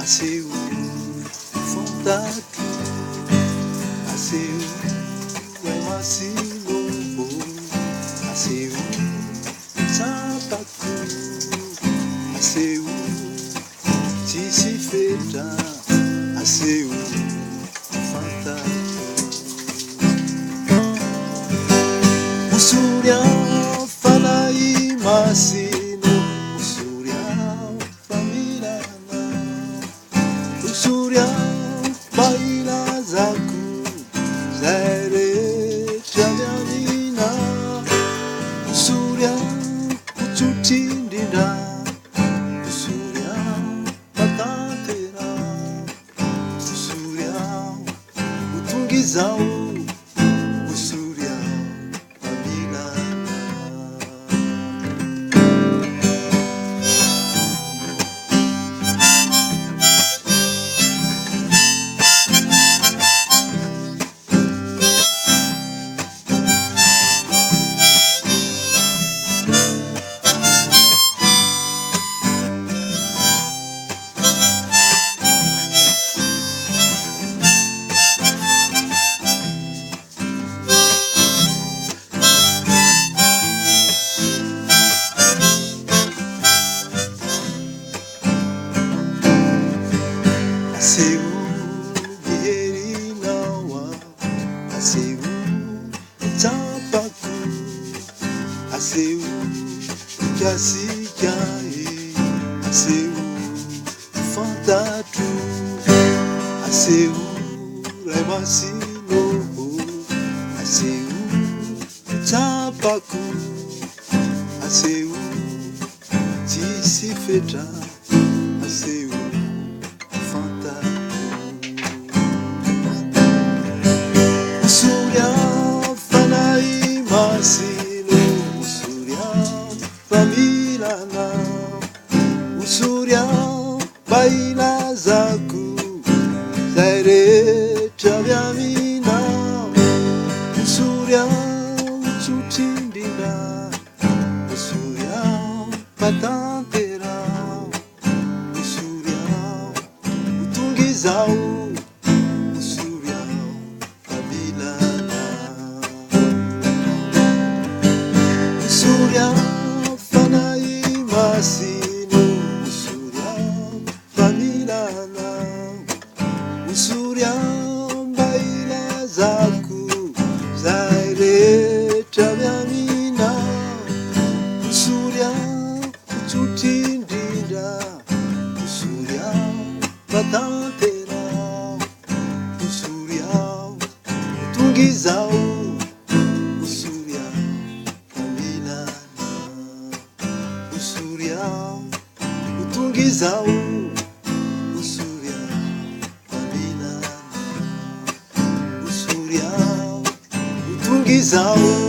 Aseu Fontatu, Aseu Wemasilobo, Aseu Sapaku, Aseu Tisifeta, Aseu Fontatu. Usuria Fanai Masino, Usuria Familana, Usuria Baila Zaku, Zaire Chaganina, Usuria Uchutindina, Usuria Patatera, Usuria Utungizau, Usuria Familana. Aseu Biherinawa, Aseu Tapaku, Aseu Kasikai, Aseu Fontatu, Aseu Remasinobo, Aseu Tapaku, Aseu Tisifeta, Aseu Usuria Fanai Masino, Usuria Familana, Usuria Baila Zaku, Zaire Chaviamina, Usuria Uchutindina, Usuria Patantera, Usuria Utungizau, Usuria Fanai Masino, Usuria Familana, Usuria Baila Zaku, Zaire Chaviamina, Usuria Uchutindina, Usuria Patantera, Usuria Utungizau, Usuria Usuria Utungizau, Usuria Familana, Usuria Utungizau.